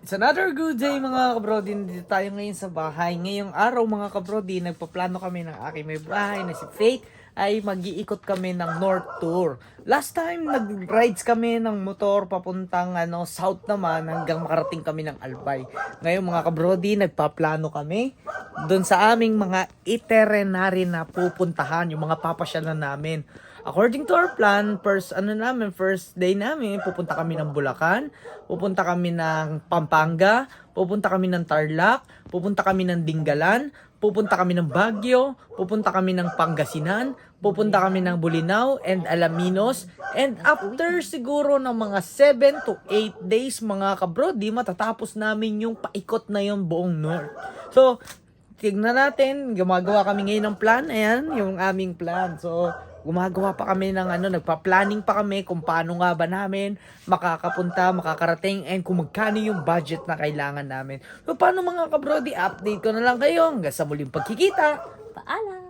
It's another good day mga kabrodi. Dito tayo ngayon sa bahay. Ngayong araw mga kabrodi, nagpaplano kami ng aking may bahay na si Faith ay mag-iikot kami ng North Tour. Last time nag-rides kami ng motor papuntang south naman hanggang makarating kami ng Albay. Ngayon mga kabrodi, nagpaplano kami doon sa aming mga itinerary na pupuntahan, yung mga papasyalan namin. According to our plan, first day namin, pupunta kami ng Bulacan, pupunta kami ng Pampanga, pupunta kami ng Tarlac, pupunta kami ng Dingalan, pupunta kami ng Baguio, pupunta kami ng Pangasinan, pupunta kami ng Bolinao and Alaminos, and after siguro ng mga 7 to 8 days mga kabrodi, matatapos namin yung paikot na yung buong North. So, tignan natin, gumagawa kami ngayon ng plan. Ayan, yung aming plan. So, gumagawa pa kami ng nagpa-planning pa kami kung paano nga ba namin makakapunta, makakarating, and kung magkano yung budget na kailangan namin. So, paano mga kabrodi, update ko na lang kayo hanggang sa muling pagkikita. Paalam!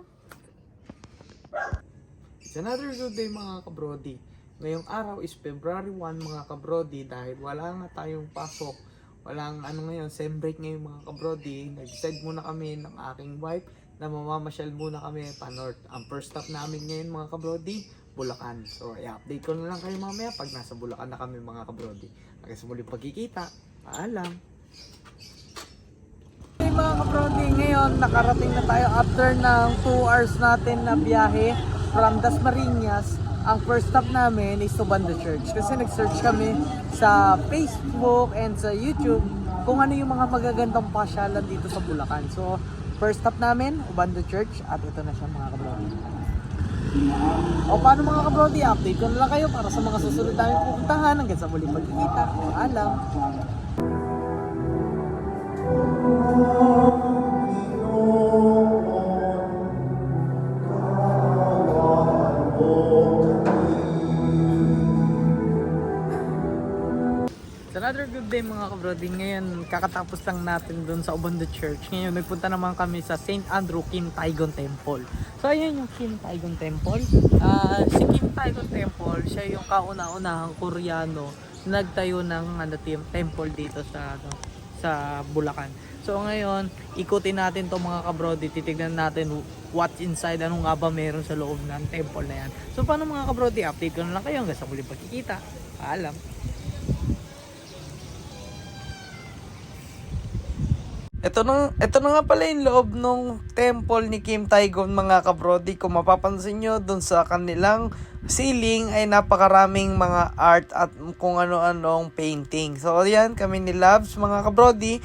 It's another good day mga kabrodi. Ngayong araw is February 1 mga kabrodi dahil wala nga tayong pasok. Walang ngayon, sem break ngayon mga kabrodi. Nag-decide muna kami ng aking wife na mamamasyal muna kami pa north. Ang first stop namin ngayon mga kabrodi, Bulacan. So i-update ko na lang kayo mamaya pag nasa Bulacan na kami mga kabrodi. Hanggang sa muling pagkikita. Paalam! Hey mga kabrodi, ngayon nakarating na tayo after ng 2 hours natin na biyahe from Dasmariñas. Ang first stop namin is Ubando Church kasi nag-search kami sa Facebook and sa YouTube kung ano yung mga magagandang pasyalan dito sa Bulacan. So, first stop namin, Ubando Church, at ito na siya mga kabrodi. O paano mga kabrodi, update ko na lang kayo para sa mga susunod namin pupuntahan hanggang sa muling pagkikita. Paalam! Another good day mga kabrodi. Ngayon kakatapos lang natin dun sa Ubando Church. Ngayon nagpunta naman kami sa St. Andrew Kim Taigon Temple. So ayun yung Kim Taigon Temple. Si Kim Taigon Temple, siya yung kauna-unahang Koreano na nagtayo ng temple dito sa Bulacan. So ngayon ikutin natin to mga kabrodi. Titignan natin what's inside, ano nga ba meron sa loob ng temple na yan. So paano mga kabrodi, update ko na lang kayo hanggang sa muling pagkikita. Paalam! Ito na nga pala yung loob ng temple ni Kim Taigon mga kabrodi. Kung mapapansin nyo dun sa kanilang ceiling ay napakaraming mga art at kung ano-anong painting. So yan, kami ni Labs mga kabrodi.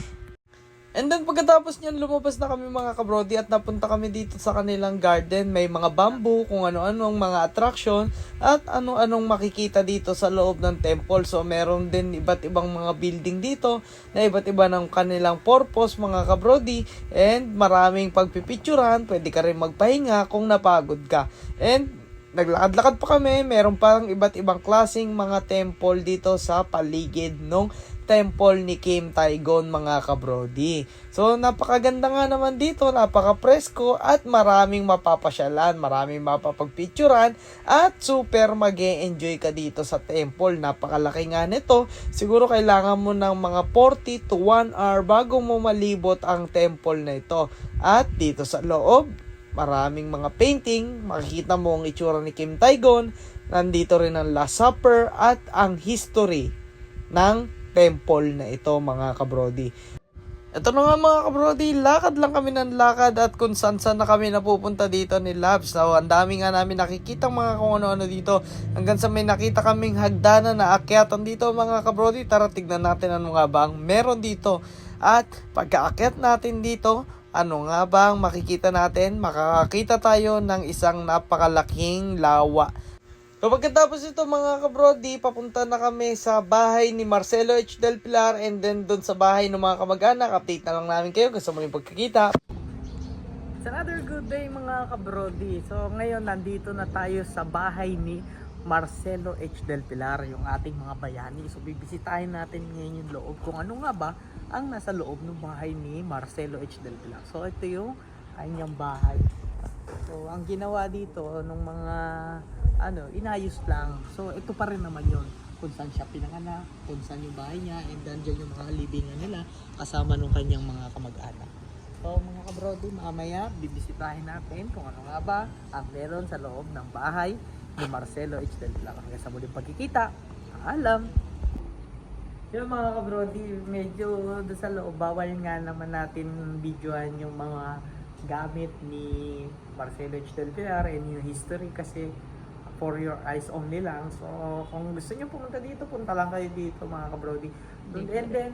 And then pagkatapos niyan lumabas na kami mga kabrodi at napunta kami dito sa kanilang garden. May mga bamboo, kung ano-anong mga attraction at ano-anong makikita dito sa loob ng temple. So meron din iba't ibang mga building dito na iba't iba ng kanilang purpose mga kabrodi. And maraming pagpipicturan, pwede ka rin magpahinga kung napagod ka. And naglakad-lakad pa kami, meron parang iba't ibang klaseng mga temple dito sa paligid nung temple ni Kim Taigon mga kabrodi. So napakaganda nga naman dito, napaka-presko at maraming mapapasyalan, maraming mapapagpicturan at super mag-e-enjoy ka dito sa temple. Napakalaki nga nito, siguro kailangan mo ng mga 40 to 1 hour bago mo malibot ang temple na ito. At dito sa loob, maraming mga painting, makikita mo ang itsura ni Kim Taigon, nandito rin ang Last Supper at ang history ng temple na ito mga kabrodi. Ito na nga mga kabrodi, lakad lang kami ng lakad at kung saan na kami napupunta dito ni Labs. So, ang dami nga namin nakikita mga kung ano-ano dito hanggang sa may nakita kaming hagdanan na akyatan dito mga kabrodi. Tara tignan natin ano nga ba ang meron dito. At pagkaakyat natin dito, ano nga ba ang makikita natin? Makakakita tayo ng isang napakalaking lawa. So pagkatapos ito mga kabrodi, papunta na kami sa bahay ni Marcelo H. Del Pilar and then doon sa bahay ng mga kamag-anak. Update na lang namin kayo kasi muling pagkikita. It's another good day mga kabrodi. So ngayon nandito na tayo sa bahay ni Marcelo H. Del Pilar, yung ating mga bayani. So bibisitahin natin ngayon yung loob kung ano nga ba ang nasa loob ng bahay ni Marcelo H. Del Pilar. So ito yung kanyang bahay. So ang ginawa dito nung mga inayos lang. So ito pa rin naman yon. kung saan siya pinanganak, kung saan yung bahay niya, and then dyan yung mga libingan nila kasama nung kanyang mga kamag-anak. So mga kabrody, mamaya bibisitahin natin kung ano nga ba ang meron sa loob ng bahay ni Marcelo H. Del Pilar. Hanggang sa muling pagkikita, alam! Yung mga kabrody, medyo doon sa loob, bawal nga naman natin videoan yung mga gamit ni Marcelo H. Del Pilar and yung history kasi for your eyes only lang. So kung gusto nyo pumunta dito, punta lang kayo dito mga kabrody. And then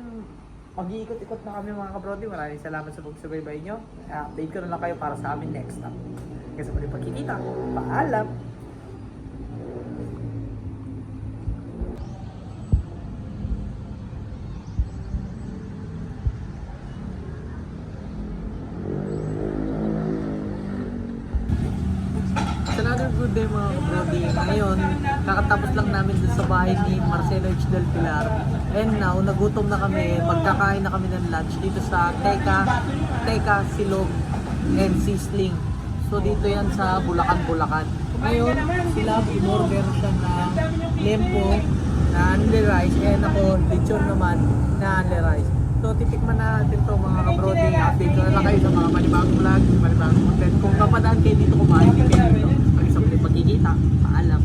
mag-iikot-ikot na kami mga kabrody. Maraming salamat sa pagsubaybay nyo. Update ko na lang kayo para sa amin next time. Kasi muli pagkikita, paalam! It's another good day mga kabrody. Ngayon, kakatapos lang namin dun sa bahay ni Marcelo H. Del Pilar. And now, nagutom na kami. Magkakain na kami ng lunch dito sa Teka Silog and Sisling. So dito yan sa Bulacan. Ngayon, sila in-order siya ng lempo na only rice. And ako, lechon naman na only rice. So titikman natin to mga kabrody. Update ko na lang kayo sa mga panibagong vlog, panibagong content. Kung kapadaan kayo dito, kumain din kayo dito. Pag sa muling pagkikita, paalam.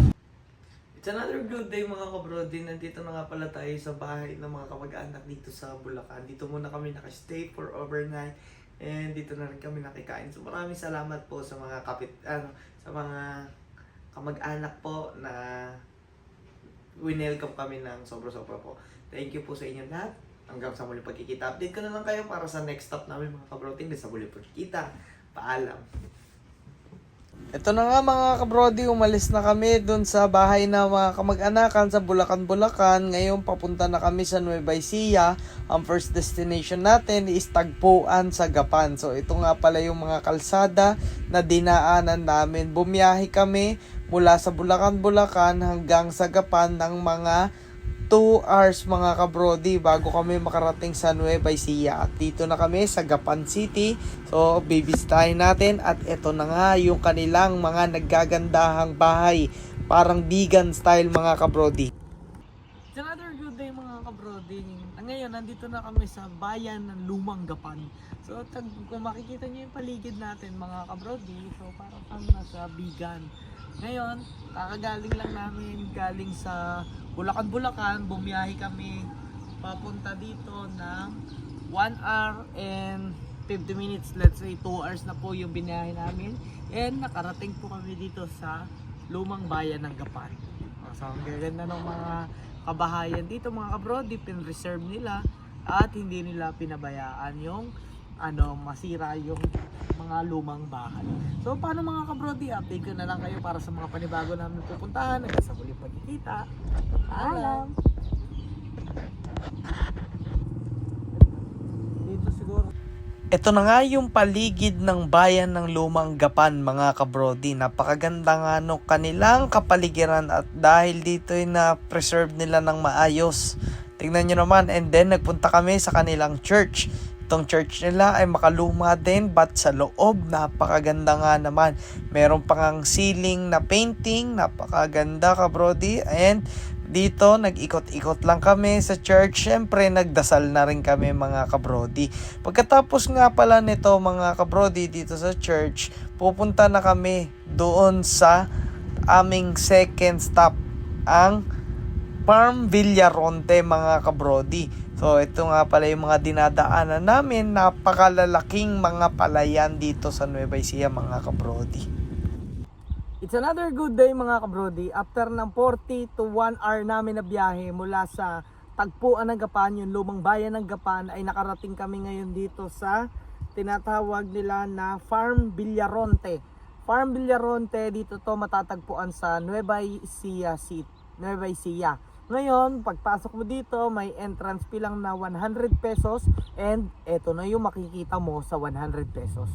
It's another good day mga kabrody. Nandito na nga pala tayo sa bahay ng mga kamag-anak dito sa Bulacan. Dito muna kami nakastay for overnight. And dito na rin kami nakikain. So maraming salamat po sa mga sa mga kamag-anak po na winelcome kami ng sobra-sobra po. Thank you po sa inyo lahat. Hanggang sa muling pagkikita. Update ko na lang kayo para sa next stop namin mga kabrody. Sa muling pagkikita. Paalam. Ito na nga mga kabrody, umalis na kami dun sa bahay na mga kamag-anakan sa Bulacan. Ngayon papunta na kami sa Nueva Ecija. Ang first destination natin is Tagpuan sa Gapan. So ito nga pala yung mga kalsada na dinaanan namin. Bumiyahe kami mula sa Bulacan hanggang sa Gapan ng mga 2 hours mga kabrody bago kami makarating sa Nueva Ecija. At dito na kami sa Gapan City. So bibisitahin natin at ito na nga yung kanilang mga naggagandahang bahay. Parang vegan style mga kabrody. It's another good day mga kabrody. Ngayon, nandito na kami sa bayan ng Lumang Gapan. So kung makikita nyo yung paligid natin mga kabrody, so parang kang nasa vegan. Ngayon, kakagaling lang namin galing sa Bulacan, bumiyahe kami papunta dito ng 1 hour and 50 minutes, let's say 2 hours na po yung biniyahe namin. And nakarating po kami dito sa lumang bayan ng Gapan. So ang gaganda ng mga kabahayan dito mga kabrody, pin-reserve nila at hindi nila pinabayaan yung masira yung mga lumang bahay. So paano mga kabrody, update ko na lang kayo para sa mga panibago namin pupuntahan. Hanggang sa muling pagkikita. Paalam! Dito siguro. Ito na nga yung paligid ng bayan ng Lumang Gapan mga kabrody. Napakaganda nga no kanilang kapaligiran at dahil dito ay na-preserve nila ng maayos. Tingnan nyo naman, and then nagpunta kami sa kanilang church. Itong church nila ay makaluma din, but sa loob napakaganda nga naman. Meron pang ceiling na painting, napakaganda kabrody. And dito nag-ikot-ikot lang kami sa church. Syempre nagdasal na rin kami mga kabrody. Pagkatapos nga pala nito mga kabrody dito sa church, pupunta na kami doon sa aming second stop, ang Farm Villaronte mga kabrody. So ito nga pala yung mga dinadaanan namin. Napakalalaking mga palayan dito sa Nueva Ecija mga kabrody. It's another good day mga kabrody. After ng 40 to 1 hour namin na biyahe mula sa Tagpuan ng Gapan, yung lumang bayan ng Gapan, ay nakarating kami ngayon dito sa tinatawag nila na Farm Villaronte. Farm Villaronte, dito to matatagpuan sa Nueva Ecija. Ngayon, pagpasok mo dito, may entrance fee lang na 100 pesos and eto na yung makikita mo sa 100 pesos.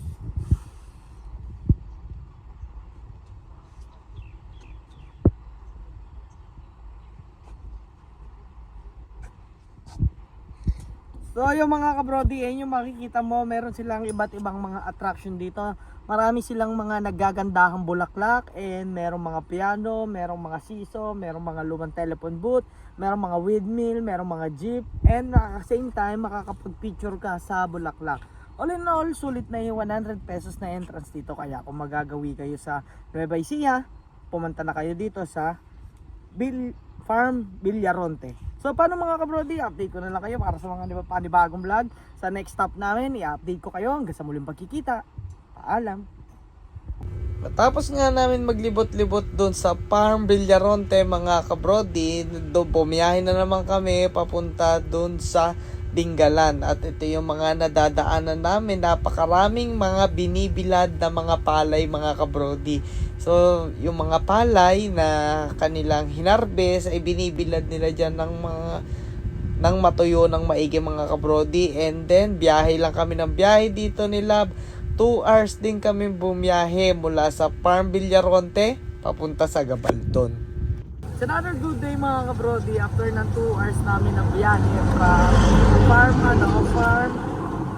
So yung mga kabrody, ayun yung makikita mo, meron silang iba't ibang mga attraction dito. Marami silang mga naggagandahang bulaklak and merong mga piano, merong mga siso, merong mga lumang telephone booth, merong mga windmill, merong mga jeep, and at the same time makakapag-picture ka sa bulaklak. All in all, sulit na yung 100 pesos na entrance dito. Kaya kung magagawi kayo sa Nueva Ecija, pumunta na kayo dito sa Farm Villaronte. So paano mga kabrodi, update ko na lang kayo para sa mga panibagong vlog. Sa next stop namin, i-update ko kayo hanggang sa muling pagkikita. Paalam. Matapos nga namin maglibot-libot doon sa Farm Villaronte mga kabrodi, bumiyahe na naman kami papunta doon sa Dingalan. At ito yung mga nadadaanan namin, napakaraming mga binibilad na mga palay mga kabrodi. So yung mga palay na kanilang hinarbes ay binibilad nila dyan ng matuyo ng maigi mga kabrodi. And then biyahe lang kami ng biyahe dito ni Lab. 2 hours din kami bumiyahe mula sa Farm Villaronte papunta sa Gabaldon. It's another good day mga kabrodi after ng 2 hours namin ng biyahe from Farm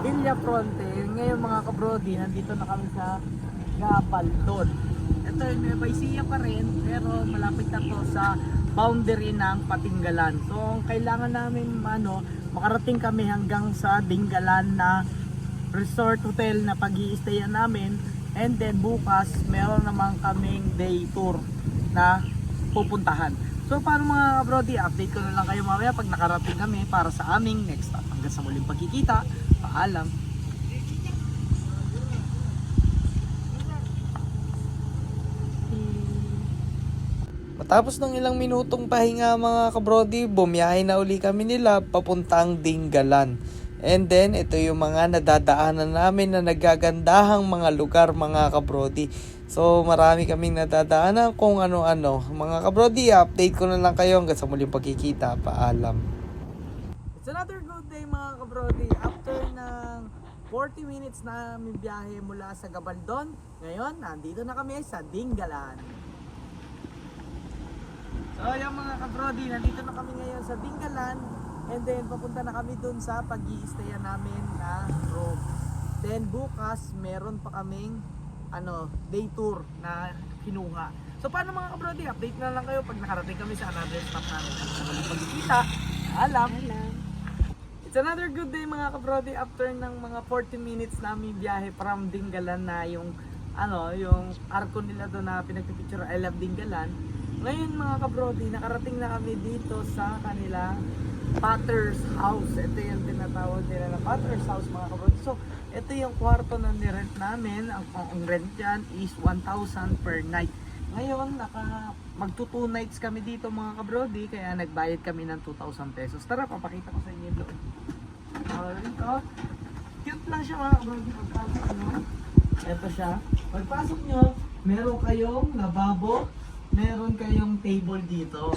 Villaronte. Ngayon mga kabrodi, nandito na kami sa Gabaldon. Ito yung Nueva Ecija pa rin, pero malapit na to sa boundary ng Patinggalan. So ang kailangan namin makarating kami hanggang sa Dingalan na resort hotel na pag-i-stayan namin, and then bukas meron naman kaming day tour na pupuntahan. So paano mga kabrodi, update ko na lang kayo mamaya pag nakarating kami para sa aming next stop. Hanggang sa muling pagkikita, paalam. Matapos ng ilang minutong pahinga mga kabrodi, bumiyahe na uli kami nila papuntang Dingalan. And then, ito yung mga nadadaanan namin na nagagandahang mga lugar mga kabrodi. So, marami kaming nadadaanan kung ano-ano. Mga kabrodi, update ko na lang kayo hanggang sa muling pagkikita. Paalam. It's another good day mga kabrodi. After ng 40 minutes na aming biyahe mula sa Gabaldon, ngayon, nandito na kami sa Dingalan. So, yung mga kabrodi, nandito na kami ngayon sa Dingalan. And then papunta na kami dun sa pag-i-stayan namin na room. Then bukas meron pa kaming day tour na kinuha. So paano mga kabrodi, update na lang kayo pag nakarating kami sa another stop namin. Sa muling pagkikita, alam. It's another good day mga kabrodi after ng mga 40 minutes namin biyahe from Dingalan na yung arko nila doon na pinagpipicture I Love Dingalan. Ngayon mga kabrodi, nakarating na kami dito sa kanilang Potter's House. Ito yung tinatawag nila na Potter's House mga kabrodi. So, ito yung kwarto na nirent namin. Ang rent dyan is 1,000 per night. Ngayon, magto 2 nights kami dito mga kabrodi, kaya nagbayad kami ng 2,000 pesos. Tara, papakita ko sa inyo doon. Ito, cute lang siya mga kabrodi. Pagpasok nyo, ito siya. Pagpasok nyo, meron kayong lababo, meron kayong table dito,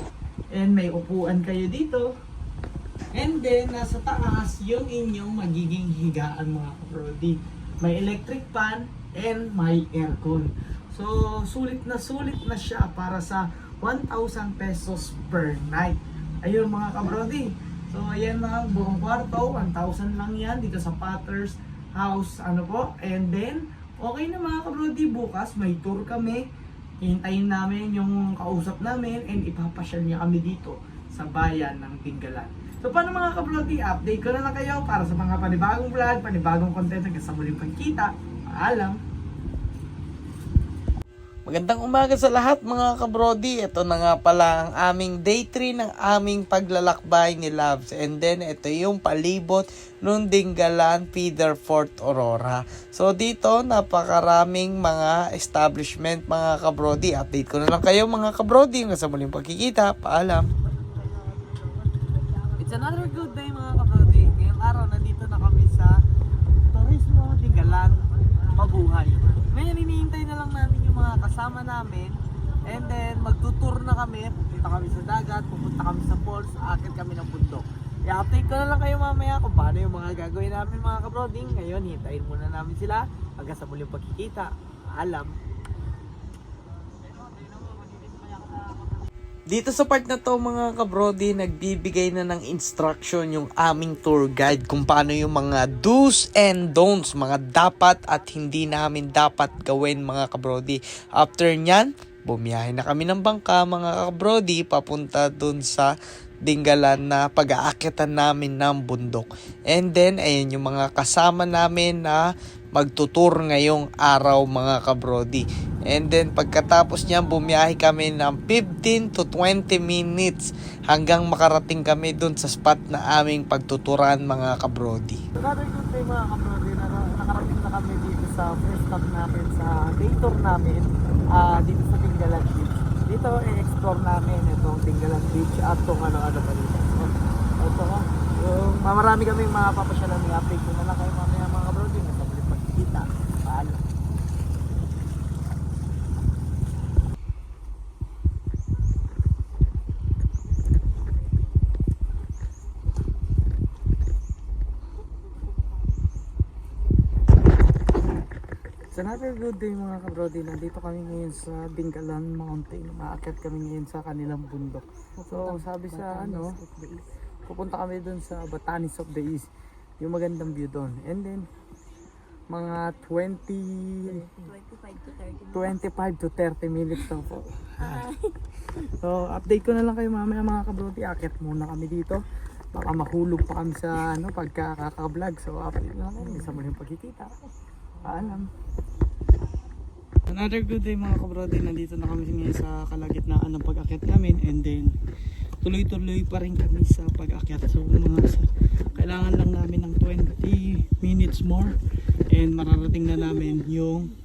and may upuan kayo dito. And then, nasa taas, yung inyong magiging higaan mga kabrodi. May electric fan and may aircon. So, sulit na siya para sa 1,000 pesos per night. Ayun mga kabrodi. So, ayan mga buong kwarto, 1,000 lang yan dito sa Potter's House. And then, okay na mga kabrodi, bukas may tour kami. Hihintayin namin yung kausap namin and ipapasyal niya kami dito sa bayan ng Dingalan. So paano mga kabrodi, update ko na lang kayo para sa mga panibagong vlog, panibagong content hanggang sa muling pagkita. Paalam! Magandang umaga sa lahat mga kabrodi. Ito na nga pala ang aming day 3 ng aming paglalakbay ni Labs. And then ito yung palibot ng Dingalan Feeder Fort Aurora. So dito napakaraming mga establishment mga kabrodi. Update ko na lang kayo mga kabrodi hanggang sa muling pagkikita. Paalam! It's another good day mga kabrodi. Ngayong araw nandito na kami sa Turismo Dingalan Mabuhay. Ngayon hinihintay na lang namin yung mga kasama namin, and then magtutour na kami, pupunta kami sa dagat, pupunta kami sa falls, aakit kami ng bundok. I-update ko na lang kayo mamaya kung paano yung mga gagawin namin mga kabroding. Ngayon hintayin muna namin sila hanggang sa muling pagkikita. Alam. Dito sa part na to mga kabrodi, nagbibigay na ng instruction yung aming tour guide kung paano yung mga do's and don'ts, mga dapat at hindi namin dapat gawin mga kabrodi. After nyan, bumiyahe na kami ng bangka mga kabrodi papunta dun sa Dingalan na pag-aakyatan namin ng bundok. And then, ayan yung mga kasama namin na magtutur ngayong araw mga kabrodi. And then, pagkatapos niyan, bumiyahe kami ng 15 to 20 minutes hanggang makarating kami dun sa spot na aming pagtuturan mga kabrodi. Another good day mga kabrodi na nakarating na kami dito sa first stop namin sa day tour namin dito sa Dingalan Beach. Dito i-explore namin itong Dingalan Beach at kung ano-ano pa dito. So, marami kami mga papasyalan ng update ko na lang kayo mamaya mga kabrodi. Nasa ulit pagkikita. Paalam. It's another good day mga kabrodi. Nandito kami ngayon sa Dingalan Mountain. Maakyat kami ngayon sa kanilang bundok. So sabi sa pupunta kami dun sa Batanes of the East. Yung magandang view doon. And then mga 25 to 30 minutes lang po. So update ko na lang kayo mamaya mga kabrodi. Akyat muna kami dito. Baka mahulog pa kami sa pagkaka-vlog. So update na lang kami sa muling pagkikita. Paalam. Another good day mga kabrodi. Nandito na kami ngayon sa kalagitnaan ng pag-akyat namin. And then tuloy-tuloy pa rin kami sa pag-akyat. So kailangan lang namin ng 20 minutes more. And mararating na namin yung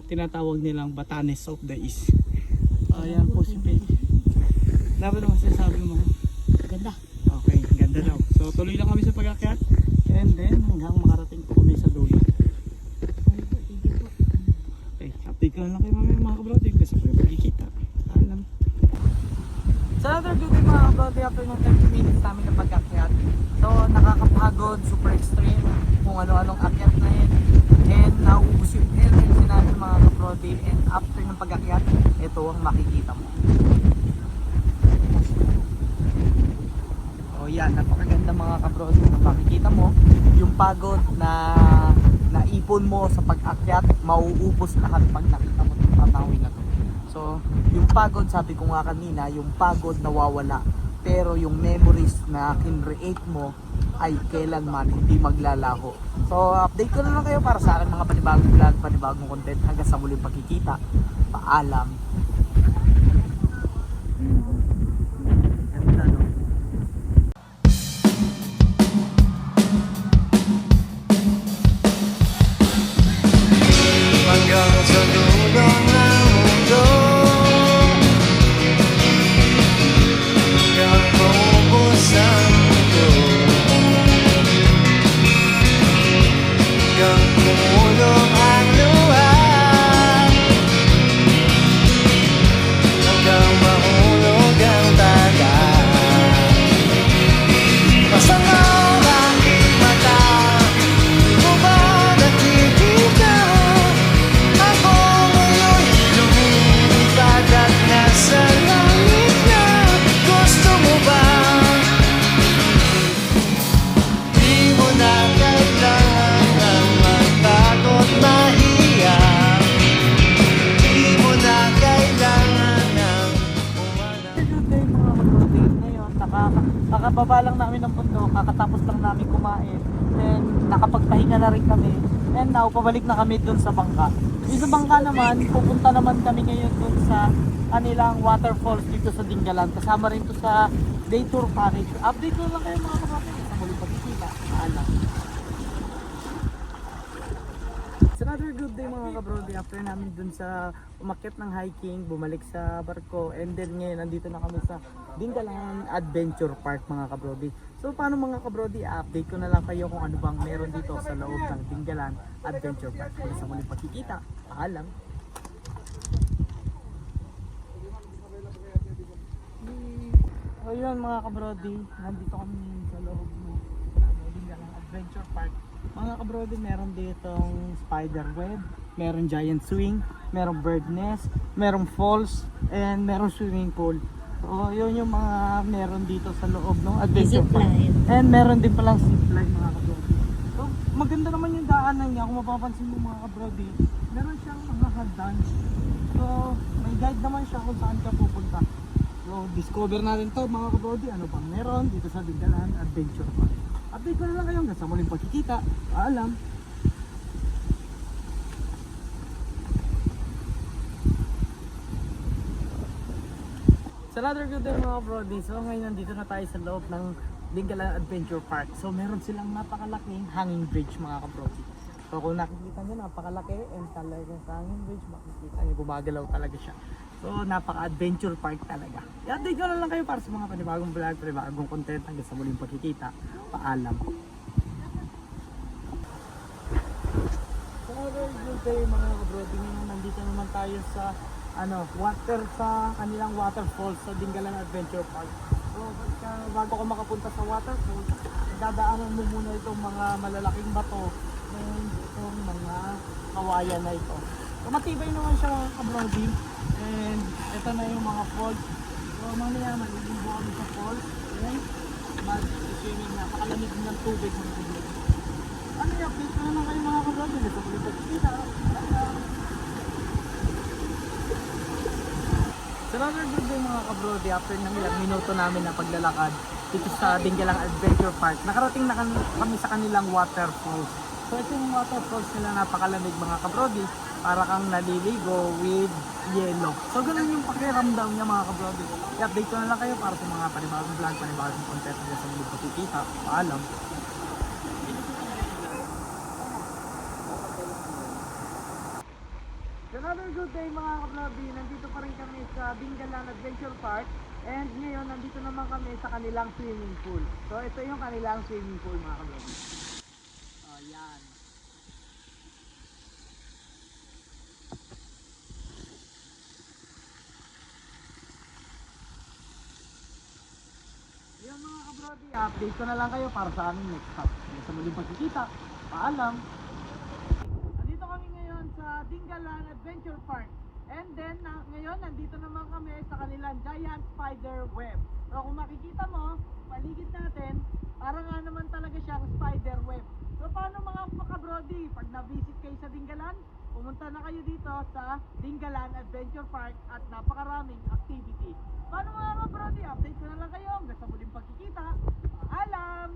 tinatawag nilang Batanes of the East. Ayan po si Peg. Dapat naman sinasabi mo. Ganda. Okay, ganda daw. So tuloy lang kami sa pag-akyat. And then hanggang makarating po kami sa dulo. Okay, update ko lang kayo mga kabrodi kasi may pagkikita. Alam. So another good day mga kabrodi after ng 30 minutes namin na pag-akyat. So nakakapagod, super extreme kung ano-anong akyat na yun. And nauubos yung energy namin mga kabrodi. And after ng pag-akyat, ito ang makikita mo. O yan, napakaganda mga kabrodi. Makikita mo yung pagod na naipon mo sa pag-akyat, mauubos lahat pag nakita mo itong tatawin na to. So, yung pagod, sabi ko nga kanina, yung pagod nawawala. Pero yung memories na kinreate mo ay kailanman hindi maglalaho. So, update ko na lang kayo para sa akin mga panibagong vlog, panibagong content hanggang sa muling pagkikita. Paalam. Ganda, no? Hanggang sa dulo ng mundo, hanggang maubos ang mundo, hanggang kumulong ang luha, hanggang mahulog ang taga. Masama ang aking mata, di mo ba nakikita? Ako ngayon lumilipad at nasa langit na. Gusto mo ba? Di mo na kailangan ng magtakot mahiya. Di mo na kailangan ng umalang. Good day mga kabrodi. Ngayon, nakababa lang namin ng bundok, kakatapos lang namin kumain. Then, nakapagpahinga na rin kami. And now, pabalik na kami dun sa bangka. Dito sa bangka naman, pupunta naman kami ngayon dun sa kanilang waterfalls dito sa Dingalan. Kasama rin to sa day tour package. Update ko lang kayo mga kabrodi. Sa muli pagkikita. Paalam. It's another good day mga kabrodi. After namin dun sa umakyat ng hiking, bumalik sa barko, and then ngayon nandito na kami sa Dingalan Adventure Park mga kabrodi. So paano mga kabrodi, update ko na lang kayo kung ano bang meron dito sa loob ng Dingalan Adventure Park. Kung sa muling pagkikita, paalam. So yun mga kabrodi, nandito kami sa loob ng Dingalan Adventure Park. Mga kabrodi, meron ditong spider web, meron giant swing, meron bird nest, meron falls, and meron swimming pool. So yun yung mga meron dito sa loob ng Adventure Park. Zipline. And meron din palang zipline mga kabrodi. So maganda naman yung daanan niya, kung mapapansin mo mga kabrodi, meron siyang mga hagdan. So may guide naman siya kung saan ka pupunta. So, discover natin to mga kabrody, ano bang meron dito sa Dingalan Adventure Park. Update ko na lang kayo hanggang sa muling pagkikita. Paalam. Sa another good day mga kabrody, so ngayon nandito na tayo sa loob ng Dingalan Adventure Park. So meron silang napakalaking hanging bridge mga kabrody. So kung nakikita nyo, napakalaki and talaga sa hanging bridge, makikita nyo gumagalaw talaga siya. So napaka-adventure park talaga. I-update ko na lang kayo para sa mga panibagong vlog, panibagong content hanggang sa muling pagkikita. Paalam. So very good day mga kabrody, ngayon nandito naman tayo sa water sa kanilang waterfalls sa Dingalan Adventure Park. So bago ka makapunta sa waterfalls, dadaanan mo muna itong mga malalaking bato and itong mga kawayan na ito. So matibay naman siya mga kabrody, and ito na yung mga falls. So mamaya maliligo kami sa falls and mag-swimming na, pakalamig ng tubig mga kabrody. Ano yung update ko naman kayo mga kabrody, dito ko yung pagkita. So another good day mga kabrody, after ng ilang minuto namin na paglalakad dito sa Dingalan Adventure Park, nakarating na kami sa kanilang waterfalls. So ito yung waterfalls nila, napakalamig mga kabrody, para kang naliligo with yellow. So ganun yung pakiramdam niya mga kabrody. I-update ko na lang kayo para sa mga panibagong vlog, panibagong content na sa mga pagkikita. Paalam. Another good day mga kabrody, nandito pa rin kami sa Dingalan Adventure Park, and ngayon nandito naman kami sa kanilang swimming pool. So ito yung kanilang swimming pool mga kabrody. Oh, yan. Yan mga kabrody, update ko na lang kayo para sa aming next stop. Sa muling pagkikita, paalam. Nandito kami ngayon sa Dingalan Adventure Park. And then, ngayon, nandito naman kami sa kanilang giant spider web. So, kung makikita mo, paligid natin, parang nga naman talaga siyang spider web. So, paano mga kabrody? Pag na-visit kayo sa Dingalan, pumunta na kayo dito sa Dingalan Adventure Park at napakaraming activity. Paano mga kabrody? Update ko na lang kayo hanggang sa muling pagkikita. Paalam!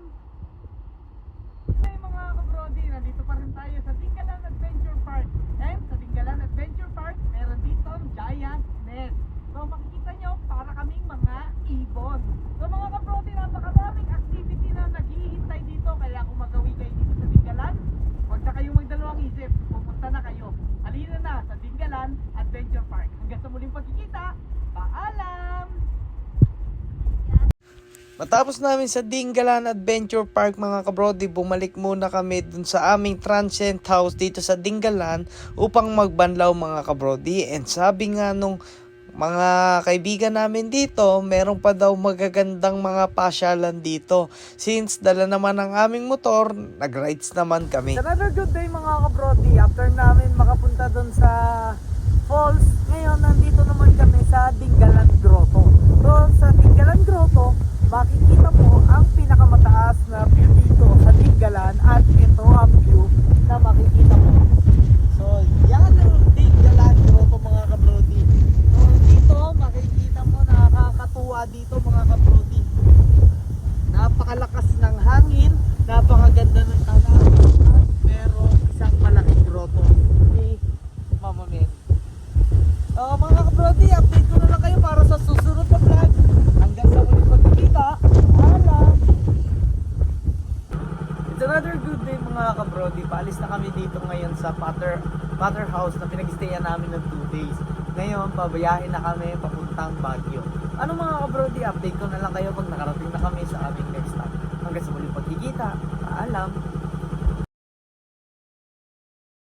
Hey mga kabrody, nandito pa rin tayo sa Dingalan Adventure Park. And sa Dingalan Adventure Park, meron dito ang giant nest. So makikita nyo, para kaming mga ibon. So mga kabrody, napakaraming activity na naghihintay dito. Kaya kung magawi kayo dito sa Dingalan, huwag na kayong magdalawang isip, pumunta na kayo. Halina na sa Dingalan Adventure Park. Hanggang sa muling pagkikita, paalam! Matapos namin sa Dingalan Adventure Park mga kabrody, bumalik muna kami dun sa aming transient house dito sa Dingalan upang magbanlaw mga kabrody. And sabi nga nung mga kaibigan namin dito, meron pa daw magagandang mga pasyalan dito. Since dala naman ang aming motor, nag-rides naman kami. Another good day mga kabrody, after namin makapunta dun sa falls, ngayon nandito naman kami sa Dingalan Grotto. So sa Dingalan Grotto, makikita mo ang pinakamataas na view dito sa Dingalan, at ito ang view na makikita mo. So yan ang Dingalan Grotto mga kabrody. So dito makikita mo, nakakatuwa dito mga kabrody. Napakalakas ng hangin, napakaganda ng tanawin, at meron isang malaking grotto ni Mama Mary. Mga kabrody, update ko na lang kayo para sa susunod na vlog. Hanggang sa muling pagkikita, paalam! It's another good day mga kabrody. Paalis na kami dito ngayon sa Potter House na pinag-stayan namin ng 2 days. Ngayon, pabayahin na kami papuntang Baguio. Ano mga kabrody, update ko na lang kayo pag nakarating na kami sa aming next stop. Hanggang sa muling pagkikita, paalam!